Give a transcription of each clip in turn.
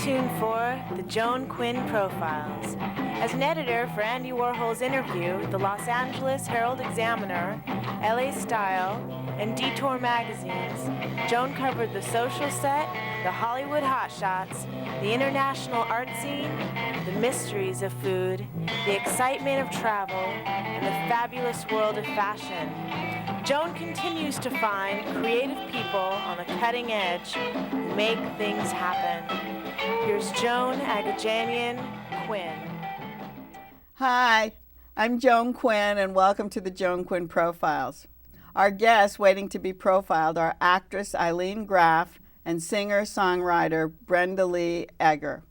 tuned for the Joan Quinn Profiles. As an editor for Andy Warhol's Interview, the Los Angeles Herald-Examiner, LA Style, and Detour magazines, Joan covered the social set, the Hollywood hotshots, the international art scene, the mysteries of food, the excitement of travel, and the fabulous world of fashion. Joan continues to find creative people on the cutting edge who make things happen. Here's Joan Agajanian Quinn. Hi, I'm Joan Quinn, and welcome to the Joan Quinn Profiles. Our guests waiting to be profiled are actress Eileen Graff and singer-songwriter Brenda Lee Agar.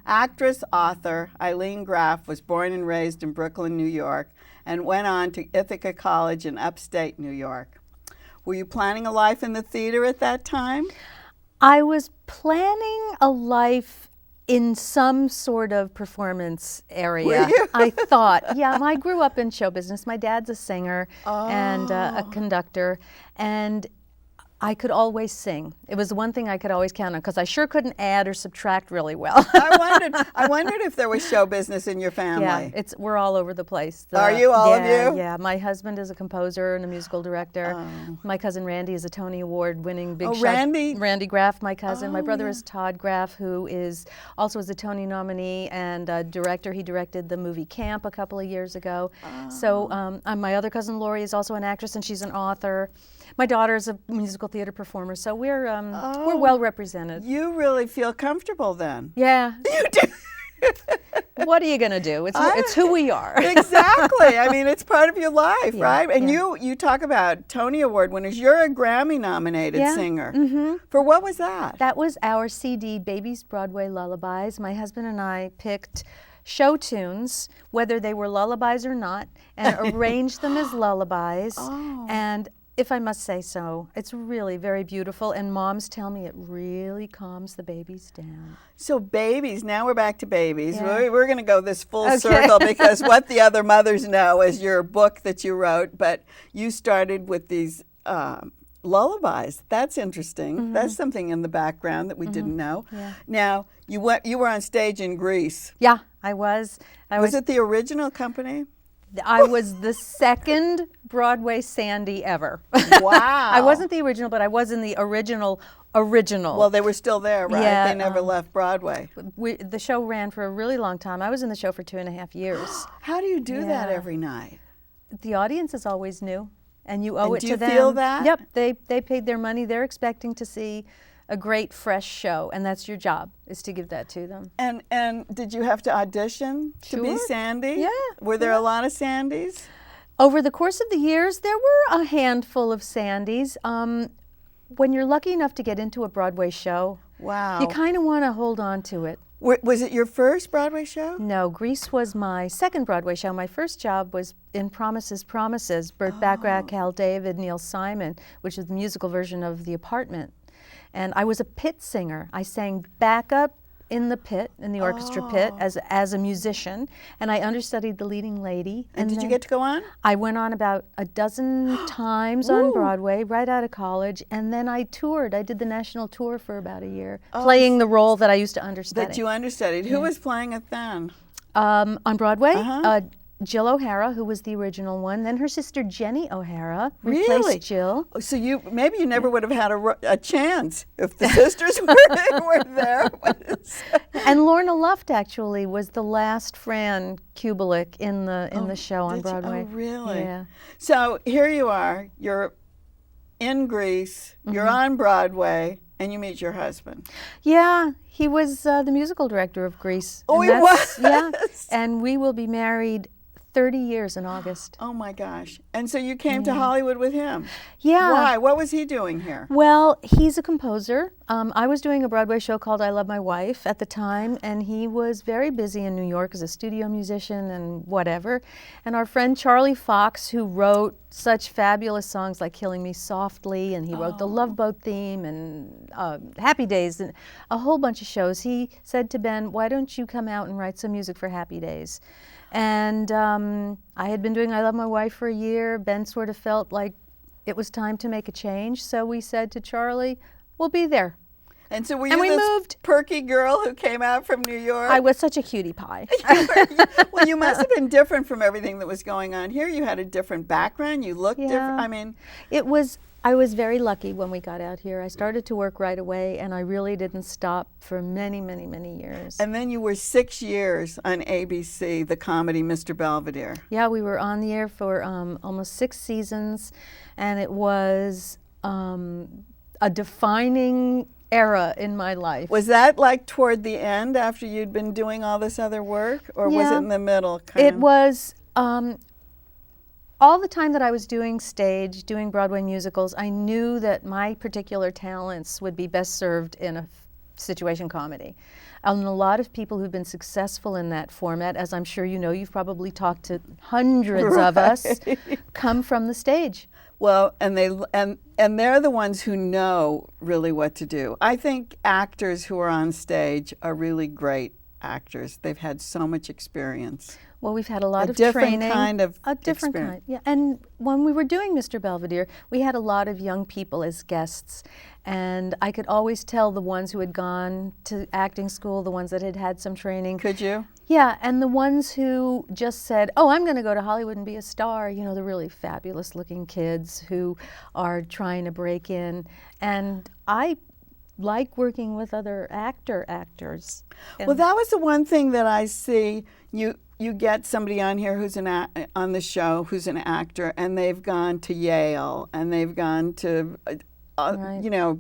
Actress, author Eileen Graff was born and raised in Brooklyn, New York, and went on to Ithaca College in upstate New York. Were you planning a life in the theater at that time? I was planning a life in some sort of performance area. Were you? I thought, I grew up in show business. My dad's a singer and a conductor, and I could always sing. It was the one thing I could always count on because I sure couldn't add or subtract really well. I wondered if there was show business in your family. Yeah, we're all over the place. Are you, all of you? Yeah, my husband is a composer and a musical director. Oh. My cousin Randy is a Tony Award-winning big shot. Randy? Randy Graff, my cousin. My brother yeah. is Todd Graff, who is also a Tony nominee and a director. He directed the movie Camp a couple of years ago. So my other cousin Lori is also an actress, and she's an author. My daughter is a musical theater performer, so we're well represented. You really feel comfortable then. Yeah. You do. What are you going to do? It's who we are. Exactly. I mean, it's part of your life, Yeah, right? And yeah. you talk about Tony Award winners. You're a Grammy-nominated Yeah, singer. mm-hmm. For what was that? That was our CD, Baby's Broadway Lullabies. My husband and I picked show tunes, whether they were lullabies or not, and arranged them as lullabies. Oh. And if I must say so, it's really very beautiful, and moms tell me it really calms the babies down. So babies, now we're back to babies. Yeah. We're going to go this full Okay. circle because What the Other Mothers Know is your book that you wrote, but you started with these lullabies. That's interesting. Mm-hmm. That's something in the background that we didn't know. Yeah. Now, you were on stage in Greece. Yeah, I was. Was it the original company? I was the second Broadway Sandy ever. Wow. I wasn't the original, but I was in the original. Well, they were still there, right? Yeah, They never left Broadway. The show ran for a really long time. I was in the show for 2.5 years. How do you do that Yeah. every night? The audience is always new, and you owe And it do to you them. feel that? Yep, they paid their money. They're expecting to see a great, fresh show, and that's your job, is to give that to them. And did you have to audition to be Sure. Sandy? Yeah, Were there a lot of Sandys? Over the course of the years, there were a handful of Sandys. When you're lucky enough to get into a Broadway show, Wow. you kind of want to hold on to it. Was it your first Broadway show? No, Grease was my second Broadway show. My first job was in Promises, Promises, Burt Bacharach, Hal David, Neil Simon, which is the musical version of The Apartment. And I was a pit singer. I sang backup in the pit, in the orchestra pit, as a musician, and I understudied the leading lady. And did you then get to go on? I went on about a dozen times on Broadway, right out of college, and then I toured. I did the national tour for about a year, playing the role that I used to understudy. That you understudied. Who was playing it then? On Broadway, Uh-huh. Jill O'Hara, who was the original one. Then her sister Jenny O'Hara Really? replaced Jill. So maybe you never would have had a chance if the sisters were there. And Lorna Luft actually was the last Fran Kubelik in the show on Broadway. Oh, really? Yeah. So here you are. You're in Greece. You're on Broadway, and you meet your husband. Yeah, he was the musical director of Grease. Oh, And he was? Yeah, and we will be married 30 years in August. Oh my gosh. And so you came to Hollywood with him. Yeah. Why? What was he doing here? Well, he's a composer. I was doing a Broadway show called I Love My Wife at the time, and he was very busy in New York as a studio musician and whatever. And our friend Charlie Fox, who wrote such fabulous songs like Killing Me Softly, and he wrote the Love Boat theme and Happy Days, and a whole bunch of shows, he said to Ben, why don't you come out and write some music for Happy Days? And I had been doing I Love My Wife for a year. Ben sort of felt like it was time to make a change. So we said to Charlie, we'll be there. And so were And you we this moved. perky girl who came out from New York? I was such a cutie pie. Well, you must have been different from everything that was going on here. You had a different background. You looked different. I mean, I was very lucky when we got out here. I started to work right away, and I really didn't stop for many, many, many years. and then you were 6 years on ABC, the comedy Mr. Belvedere. Yeah, we were on the air for almost 6 seasons, and it was a defining era in my life. Was that like toward the end after you'd been doing all this other work, or was it Yeah. in the middle? Kind It of? was all the time that I was doing stage, doing Broadway musicals, I knew that my particular talents would be best served in a situation comedy. And a lot of people who've been successful in that format, as I'm sure you know, you've probably talked to hundreds of us, come from the stage. Well, and they're the ones who know really what to do. I think actors who are on stage are really great actors. They've had so much experience. Well, we've had a lot of different training. kind of a different experience. kind, yeah. And when we were doing Mr. Belvedere, we had a lot of young people as guests, and I could always tell the ones who had gone to acting school, the ones that had had some training. Could you? Yeah, and the ones who just said, "Oh, I'm going to go to Hollywood and be a star," you know, the really fabulous-looking kids who are trying to break in. And I like working with other actors. Well, that was the one thing that I see. You get somebody on here who's on the show who's an actor, and they've gone to Yale, and they've gone to, Right, you know,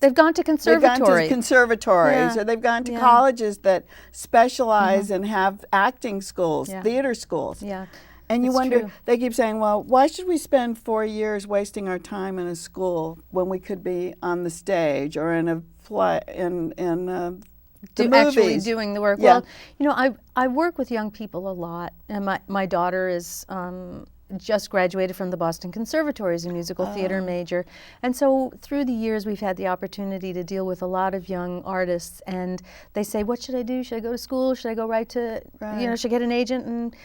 They've gone to they've conservatory. gone to conservatories, Yeah, or they've gone to yeah. colleges that specialize and have acting schools, Yeah. theater schools. Yeah, And you it's wonder, true. they keep saying, well, why should we spend 4 years wasting our time in a school when we could be on the stage or in a play, in the actually movies? doing the work. Yeah. Well, you know, I work with young people a lot, and my daughter is just graduated from the Boston Conservatory as a musical theater major, and so through the years we've had the opportunity to deal with a lot of young artists, and they say, "What should I do? Should I go to school? Should I go right to, you know, should I get an agent?" And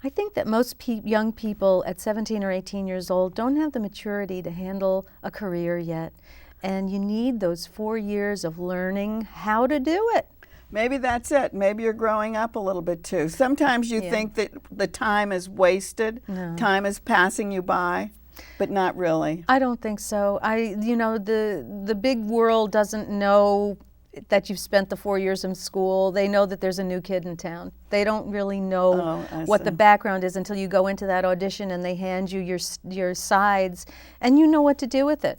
I think that most young people at 17 or 18 years old don't have the maturity to handle a career yet. And you need those 4 years of learning how to do it. Maybe that's it. Maybe you're growing up a little bit too. Sometimes you Yeah. think that the time is wasted, No. time is passing you by, but not really. I don't think so. You know, the big world doesn't know that you've spent the 4 years in school. They know that there's a new kid in town. They don't really know I what the see. background is until you go into that audition and they hand you your sides, and you know what to do with it.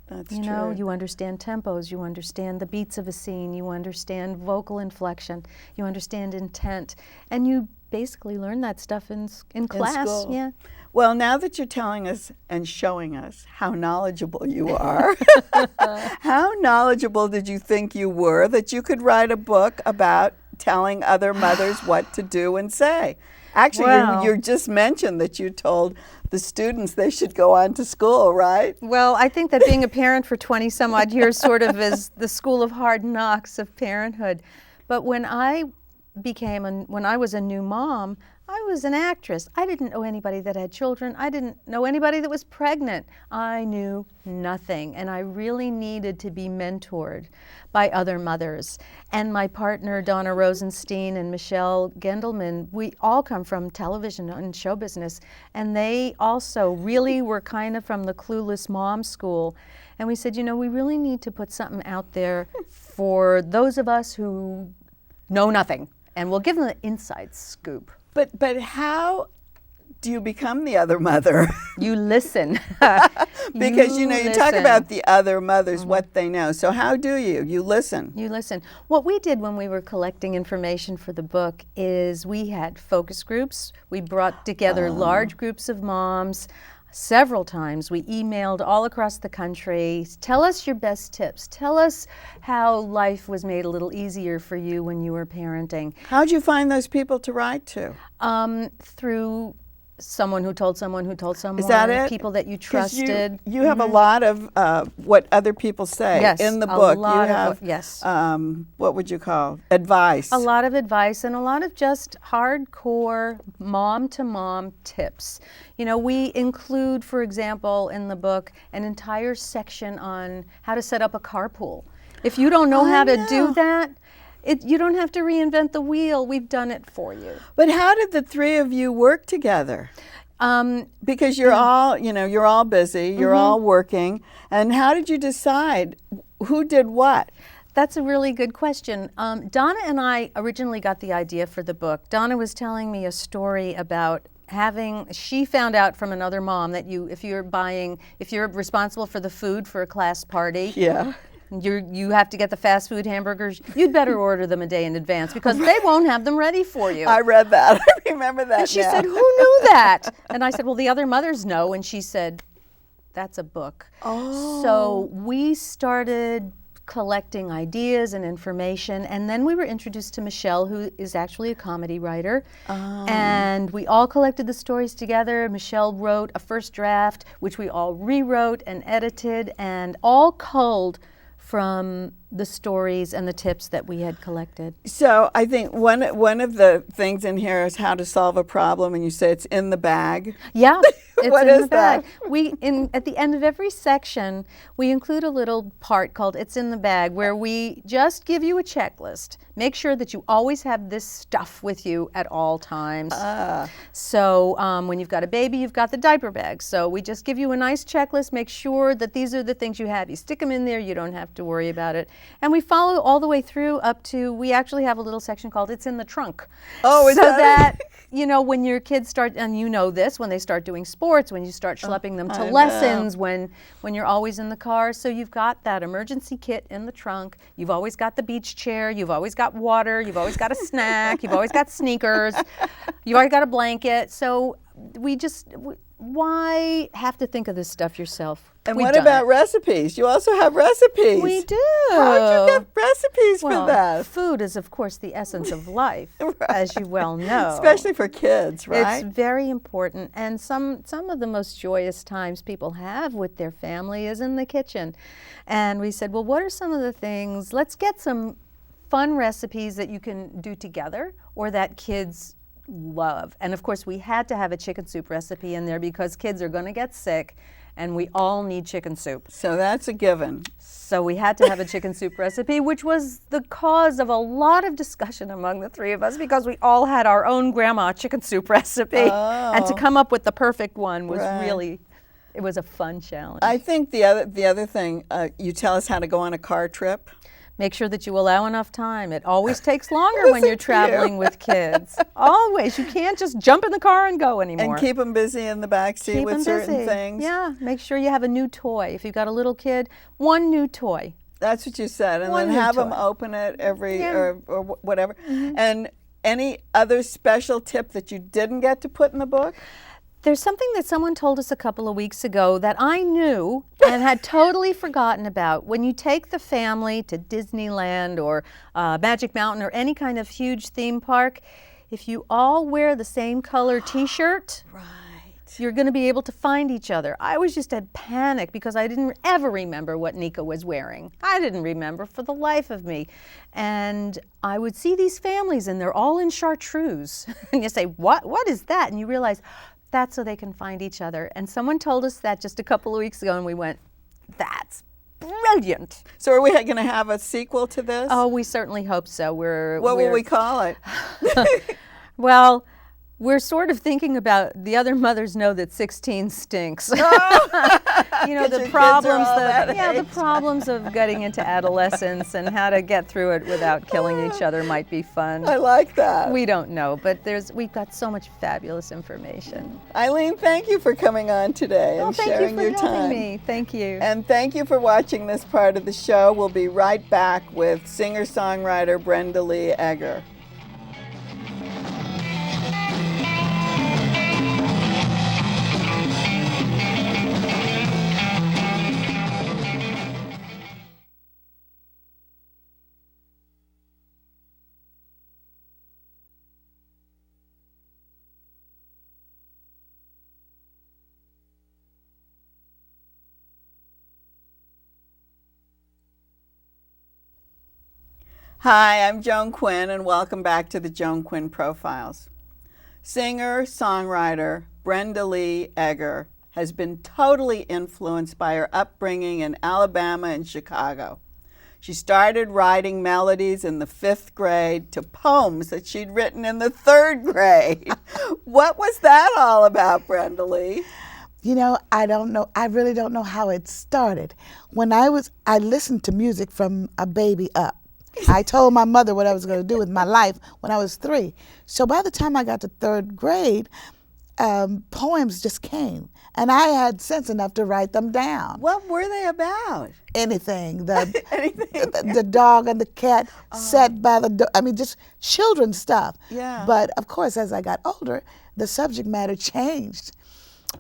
That's You true. know, you understand tempos, you understand the beats of a scene, you understand vocal inflection, you understand intent, and you basically learn that stuff in class. school. Yeah. Well, now that you're telling us and showing us how knowledgeable you are, how knowledgeable did you think you were that you could write a book about telling other mothers what to do and say? Actually, Well- you just mentioned that you told the students they should go on to school, right? Well, I think that being a parent for 20 some odd years sort of is the school of hard knocks of parenthood. But when I was a new mom, I was an actress. I didn't know anybody that had children. I didn't know anybody that was pregnant. I knew nothing, and I really needed to be mentored by other mothers. And my partner, Donna Rosenstein and Michelle Gendelman, we all come from television and show business, and they also really were kind of from the clueless mom school. And we said, you know, we really need to put something out there for those of us who know nothing, and we'll give them the inside scoop. But how do you become the other mother? You listen. Because you talk listen. about the other mothers, what they know. So how do you? You listen. You listen. What we did when we were collecting information for the book is we had focus groups. We brought together large groups of moms. Several times we emailed all across the country. Tell us your best tips. Tell us how life was made a little easier for you when you were parenting. How'd you find those people to write to? Through someone who told someone who told someone. Is that it? People that you 'Cause trusted. You have a lot of what other people say Yes, in the a book. lot You of- have yes. What would you call advice? A lot of advice and a lot of just hardcore mom-to-mom tips. You know, we include, for example, in the book, an entire section on how to set up a carpool. If you don't know how to know. do that, you don't have to reinvent the wheel. We've done it for you. But how did the three of you work together? Because you're all, you're all busy, you're all working, and how did you decide who did what? That's a really good question. Donna and I originally got the idea for the book. Donna was telling me a story about she found out from another mom that if you're responsible for the food for a class party, Yeah. you have to get the fast food hamburgers, you'd better order them a day in advance because they won't have them ready for you. I read that. I remember that. And she now. said, who knew that? And I said, well, the other mothers know. And she said, that's a book. Oh. So we started collecting ideas and information, and then we were introduced to Michelle, who is actually a comedy writer, and we all collected the stories together. Michelle wrote a first draft, which we all rewrote and edited, and all culled from the stories and the tips that we had collected. So I think one of the things in here is how to solve a problem, and you say it's in the bag. Yeah, it's What in is the bag. that? At the end of every section, we include a little part called "It's in the Bag," where we just give you a checklist. Make sure that you always have this stuff with you at all times. So when you've got a baby, you've got the diaper bag. So we just give you a nice checklist. Make sure that these are the things you have. You stick them in there. You don't have to worry about it. And we follow all the way through up to, we actually have a little section called "It's in the Trunk." Oh, is so that when your kids start, and you know this, when they start doing sports, when you start schlepping them to I lessons, when you're always in the car. So you've got that emergency kit in the trunk. You've always got the beach chair. You've always got water. You've always got a snack. You've always got sneakers. You've always got a blanket. So why have to think of this stuff yourself? And We've what done about it. recipes? You also have recipes. We do. How'd you get recipes Well, for that? food is, of course, the essence of life, as you well know. Especially for kids, right? It's very important, and some of the most joyous times people have with their family is in the kitchen. And we said, well, what are some of the things? Let's get some fun recipes that you can do together or that kids love. And of course, we had to have a chicken soup recipe in there because kids are going to get sick, and we all need chicken soup. So that's a given. So we had to have a chicken soup recipe, which was the cause of a lot of discussion among the three of us because we all had our own grandma chicken soup recipe. And to come up with the perfect one was really, it was a fun challenge. I think the other thing, you tell us how to go on a car trip. Make sure that you allow enough time. It always takes longer when you're traveling with kids. Always. You can't just jump in the car and go anymore. And keep them busy in the back seat with certain things. Yeah. Make sure you have a new toy. If you've got a little kid, one new toy. That's what you said. And One then new have them toy. open it or whatever. And any other special tip that you didn't get to put in the book? There's something that someone told us a couple of weeks ago that I knew and had totally forgotten about. When you take the family to Disneyland or Magic Mountain or any kind of huge theme park, if you all wear the same color t-shirt, you're going to be able to find each other. I was just at panic because I didn't ever remember what Nika was wearing. I didn't remember for the life of me. And I would see these families and they're all in chartreuse. And you say, what is that? And you realize, that's so they can find each other. And someone told us that just a couple of weeks ago, and we went, that's brilliant. So are we going to have a sequel to this? Oh, we certainly hope so. What will we call it? Well, we're sort of thinking about the other mothers know that 16 stinks. You know, the problems the problems of getting into adolescence and how to get through it without killing each other might be fun. I like that. We don't know, but we've got so much fabulous information. Eileen, thank you for coming on today and sharing your Thank you for time. having me. Thank you. And thank you for watching this part of the show. We'll be right back with singer-songwriter Brenda Lee Agar. Hi, I'm Joan Quinn, and welcome back to the Joan Quinn Profiles. Singer-songwriter Brenda Lee Agar has been totally influenced by her upbringing in Alabama and Chicago. She started writing melodies in the 5th grade to poems that she'd written in the 3rd grade. What was that all about, Brenda Lee? You know, I don't know. I really don't know how it started. I listened to music from a baby up. I told my mother what I was going to do with my life when I was 3. So by the time I got to 3rd grade, poems just came. And I had sense enough to write them down. What were they about? Anything. Anything. The dog and the cat sat by the door. I mean, just children's stuff. Yeah. But of course, as I got older, the subject matter changed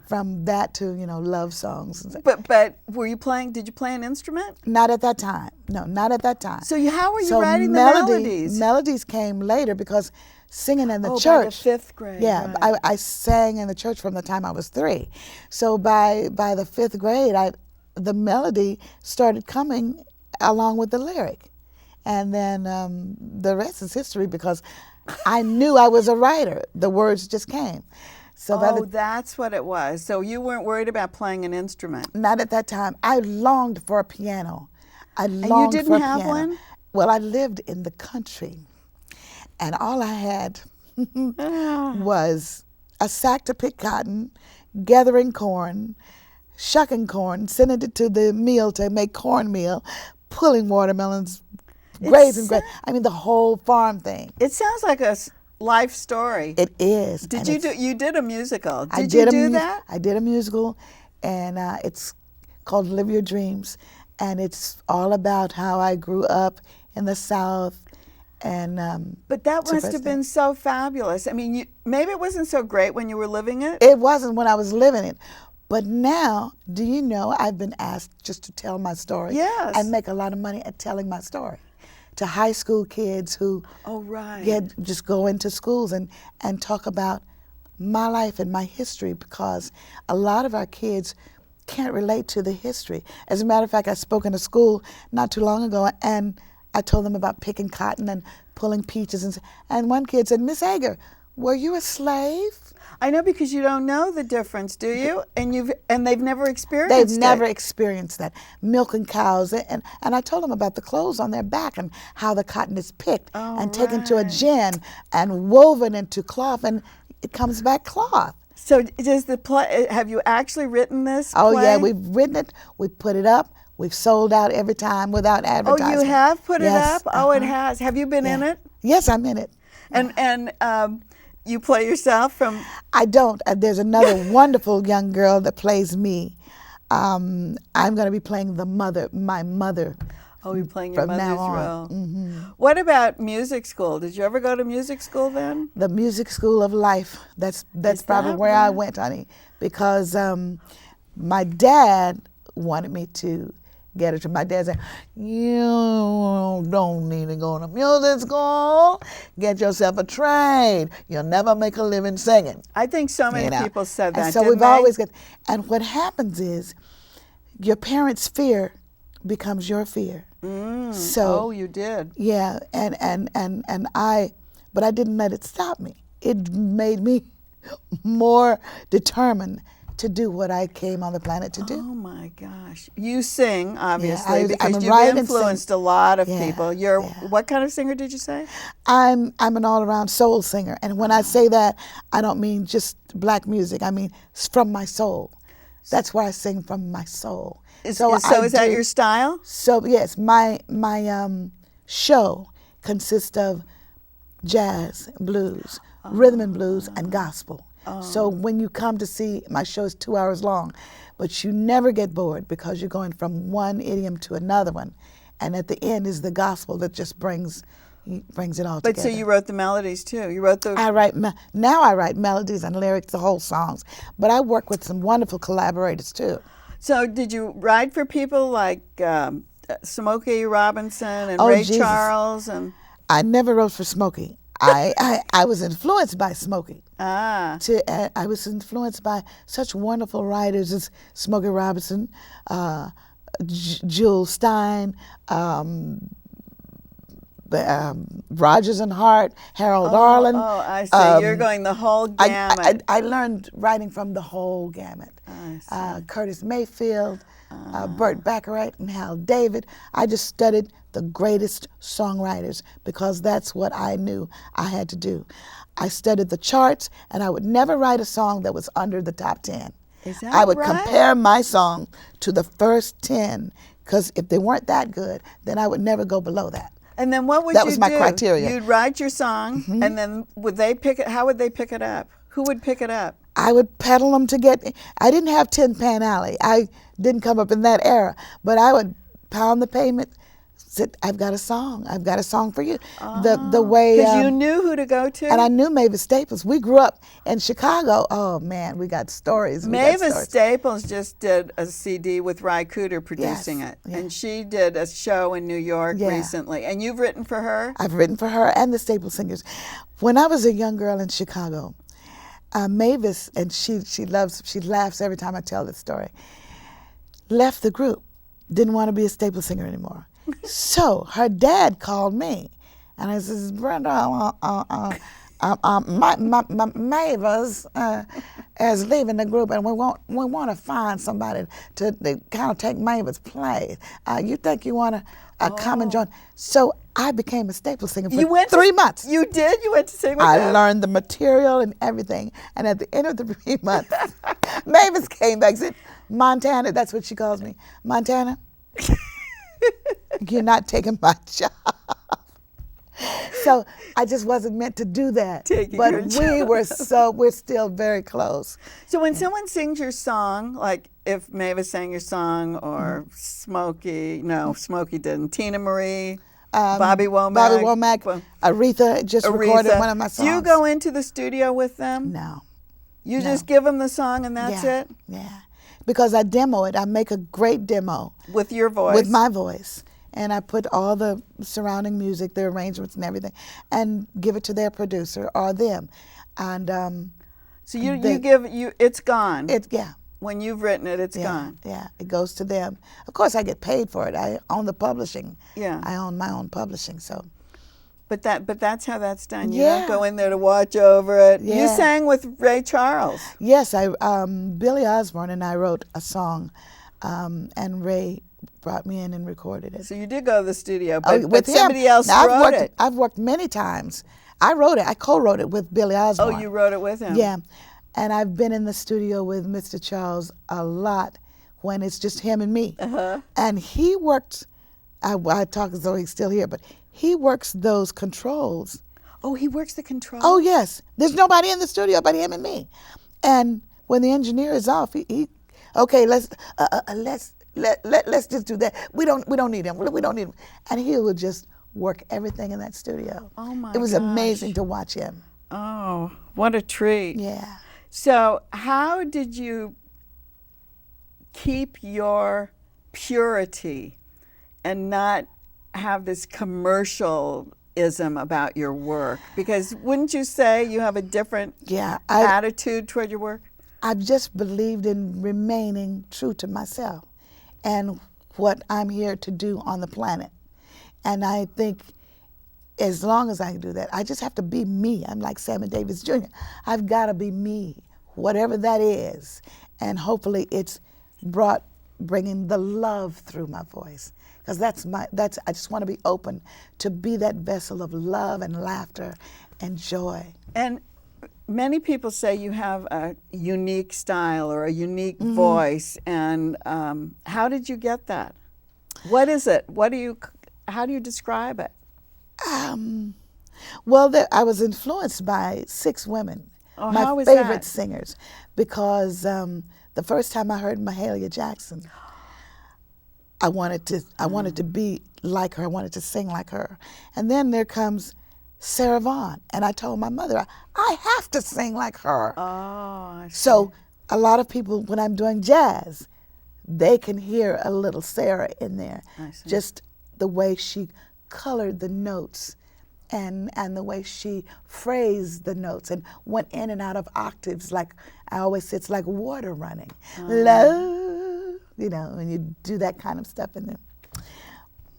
from that to, love songs. But were you playing, did you play an instrument? Not at that time. No, not at that time. So how were you writing the melodies? Melodies came later because singing in the church. By the 5th grade. Yeah, right. I sang in the church from the time I was 3. So by the 5th grade, the melody started coming along with the lyric. And then the rest is history because I knew I was a writer. The words just came. So that's what it was. So you weren't worried about playing an instrument? Not at that time. I longed for a piano. And you didn't have one? Well, I lived in the country. And all I had was a sack to pick cotton, gathering corn, shucking corn, sending it to the mill to make cornmeal, pulling watermelons, grazing grapes. I mean, the whole farm thing. It sounds like a life story. It is. Did you did a musical? I did you do that? I did a musical, and it's called Live Your Dreams, and it's all about how I grew up in the South. And but that must have been so fabulous. I mean, maybe it wasn't so great when you were living it. It wasn't when I was living it. But now, do you know, I've been asked just to tell my story. Yes. And make a lot of money at telling my story to high school kids who just go into schools and talk about my life and my history, because a lot of our kids can't relate to the history. As a matter of fact, I spoke in a school not too long ago, and I told them about picking cotton and pulling peaches, and one kid said, "Miss Agar, were you a slave?" I know, because you don't know the difference, do you? And they've never experienced it. They've never experienced that. Milking cows, and I told them about the clothes on their back and how the cotton is picked and taken to a gin and woven into cloth, and it comes back cloth. So does the play? Have you actually written this play? Oh yeah, we've written it. We put it up. We've sold out every time without advertising. Oh, you have put it up? Uh-huh. Oh, it has. Have you been in it? Yes, I'm in it. And you play yourself from? I don't. There's another wonderful young girl that plays me. I'm going to be playing my mother. Oh, you're playing your mother's now role. Mm-hmm. What about music school? Did you ever go to music school then? The music school of life. That's probably where I went, honey, because my dad wanted me to get it. My dad said, "You don't need to go to music school. Get yourself a trade. You'll never make a living singing." I think so many people said that. And so didn't we've they? always got. And what happens is, your parents' fear becomes your fear. So you did. Yeah, and but I didn't let it stop me. It made me more determined to do what I came on the planet to do. Oh my gosh. You sing, obviously, I'm because a you've writer and influenced a lot of Yeah, people. You're yeah. What kind of singer did you say? I'm an all-around soul singer, and when I say that, I don't mean just black music. I mean it's from my soul. That's where I sing from my soul. Is that your style? So yes, my show consists of jazz, blues, rhythm and blues, and gospel. So when you come to see, my show is 2 hours long, but you never get bored because you're going from one idiom to another one, and at the end is the gospel that just brings it all together. But so you wrote the melodies too. You wrote the. I write melodies and lyrics, the whole songs, but I work with some wonderful collaborators too. So did you write for people like Smokey Robinson and Oh, Ray Jesus. Charles and? I never wrote for Smokey. I was influenced by Smokey. Ah. I was influenced by such wonderful writers as Smokey Robinson, Jules Stein, Rogers and Hart, Harold Arlen. Oh, I see. You're going the whole gamut. I learned writing from the whole gamut. I see. Curtis Mayfield, Burt Bacharach and Hal David. I just studied the greatest songwriters because that's what I knew I had to do. I studied the charts, and I would never write a song that was under the top 10. Is that I would right? compare my song to the first 10, because if they weren't that good, then I would never go below that. And then what would you do? That was my criteria. You'd write your song, and then would they pick it? How would they pick it up? Who would pick it up? I would peddle them to get. I didn't have Tin Pan Alley. I didn't come up in that era, but I would pound the pavement. Said, I've got a song. I've got a song for you. The way because you knew who to go to. and I knew Mavis Staples. We grew up in Chicago. Oh man, we got stories. Mavis Staples just did a CD with Ry Cooder producing Yes, it, yeah. and she did a show in New York Yeah. recently. And you've written for her? I've written for her and the Staples Singers. When I was a young girl in Chicago, Mavis, and she laughs every time I tell this story, left the group, didn't want to be a Staples singer anymore. So her dad called me, and I says, Brenda, Mavis is leaving the group, and we want to find somebody to kind of take Mavis' place. You think you want to come and join? So I became a Staples singer for 3 months. You did? You went to sing with I them? learned the material and everything. And at the end of the 3 months, Mavis came back and said, Montana, that's what she calls me. Montana, you're not taking my job. So I just wasn't meant to do that. Taking but your we're still very close. So when someone sings your song, like if Mavis sang your song, or Smokey didn't, Tina Marie, Bobby Womack, Aretha just recorded one of my songs. Do you go into the studio with them? No. You just give them the song and that's it? Yeah. Because I demo it. I make a great demo. With your voice? With my voice. And I put all the surrounding music, the arrangements and everything, and give it to their producer or them. And so it's gone. Yeah. When you've written it, it's gone. Yeah, it goes to them. Of course, I get paid for it. I own the publishing. Yeah. I own my own publishing, so. But that's how that's done. You Yeah. don't go in there to watch over it. Yeah. You sang with Ray Charles. Yes, Billy Osborne and I wrote a song, and Ray brought me in and recorded it. So you did go to the studio, but, with somebody him. else Now, wrote it. I've worked many times. I co-wrote it with Billy Osborne. Oh, you wrote it with him? Yeah, and I've been in the studio with Mr. Charles a lot when it's just him and me. Uh-huh. And he worked, I talk as though he's still here, but he works those controls. Oh, he works the controls? Oh, yes. There's nobody in the studio but him and me. And when the engineer is off, he okay, let's just do that. We don't need him. We don't need him. And he will just work everything in that studio. Oh my It was gosh. amazing to watch him. Oh, what a treat. Yeah. So how did you keep your purity and not have this commercialism about your work? Because wouldn't you say you have a different attitude toward your work? I've just believed in remaining true to myself and what I'm here to do on the planet. And I think as long as I can do that, I just have to be me. I'm like Sammy Davis Jr. I've got to be me, whatever that is. And hopefully it's bringing the love through my voice. Because I just want to be open to be that vessel of love and laughter and joy. And many people say you have a unique style or a unique voice. And how did you get that? What is it? How do you describe it? Well, I was influenced by 6 women, how was favorite that? singers, because the first time I heard Mahalia Jackson, I wanted to be like her. I wanted to sing like her. And then there comes Sarah Vaughan, and I told my mother, I have to sing like her. Oh, I see. So a lot of people, when I'm doing jazz, they can hear a little Sarah in there. I see. Just the way she colored the notes and the way she phrased the notes and went in and out of octaves, like I always say, it's like water running. Love, when you do that kind of stuff in there.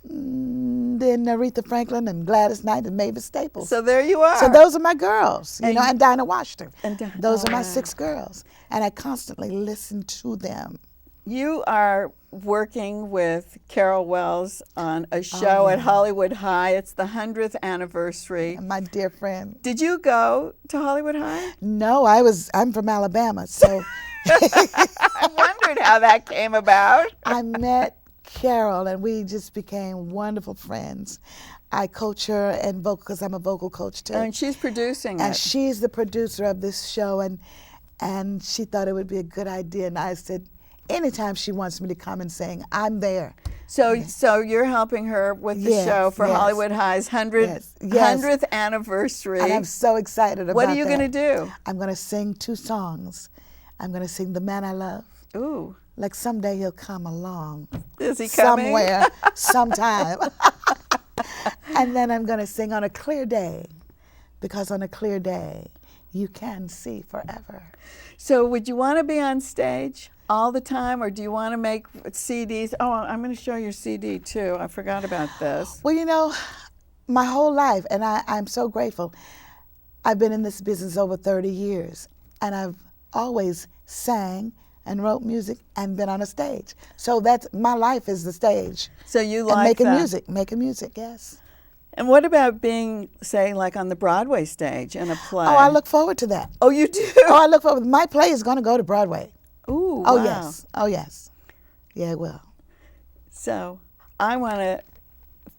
Then Aretha Franklin and Gladys Knight and Mavis Staples. So there you are. So those are my girls, and Dinah Washington. Those are my wow. 6 girls, and I constantly listen to them. You are working with Carol Wells on a show at Hollywood High. It's the 100th anniversary. My dear friend. Did you go to Hollywood High? No, I'm from Alabama, so I wondered how that came about. I met Carol and we just became wonderful friends. I coach her in vocal because I'm a vocal coach too. And she's producing and it. she's the producer of this show, and she thought it would be a good idea. And I said, anytime she wants me to come and sing, I'm there. So you're helping her with the show for Hollywood High's 100th anniversary. And I'm so excited about that. What are you going to do? I'm going to sing 2 songs. I'm going to sing The Man I Love. Ooh. Like someday he'll come along. Is he coming? Somewhere, sometime. And then I'm going to sing On a Clear Day, because on a clear day, you can see forever. So would you want to be on stage all the time, or do you want to make CDs? Oh, I'm going to show your CD too. I forgot about this. Well, you know, my whole life, and I'm so grateful, I've been in this business over 30 years, and I've always sang and wrote music and been on a stage. So that's, my life is the stage. So you and like making music, yes. And what about being, say, like on the Broadway stage in a play? Oh, I look forward to that. Oh, you do? Oh, I look forward. My play is going to go to Broadway. Ooh, Oh, wow. yes. Oh, yes. Yeah, it will. So I want to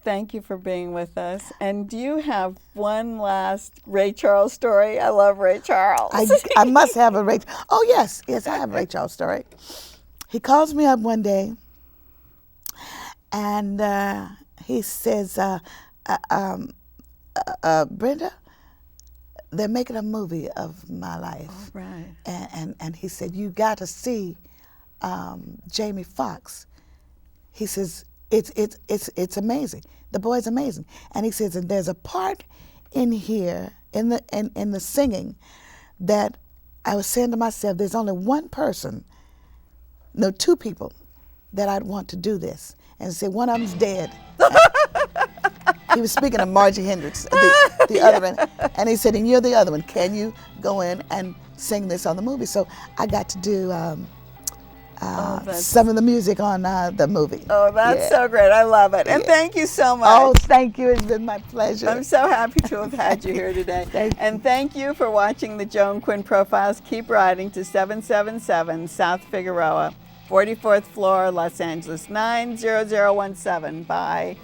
thank you for being with us. And do you have one last Ray Charles story? I love Ray Charles. I must have a Ray. Oh, yes. Yes, I have a Ray Charles story. He calls me up one day, and he says, Brenda, they're making a movie of my life. Oh, right. And he said, you got to see Jamie Foxx. He says, it's amazing. The boy's amazing. And he says, and there's a part in here, in the singing, that I was saying to myself, there's only one person, no, 2 people, that I'd want to do this. And he said, one of them's dead. He was speaking of Margie Hendricks, the other one. And he said, and you're the other one. Can you go in and sing this on the movie? So I got to do some of the music on the movie. Oh, that's so great. I love it. And thank you so much. Oh, thank you. It's been my pleasure. I'm so happy to have had you here today. And thank you for watching the Joan Quinn Profiles. Keep writing to 777 South Figueroa, 44th floor, Los Angeles, 90017. Bye.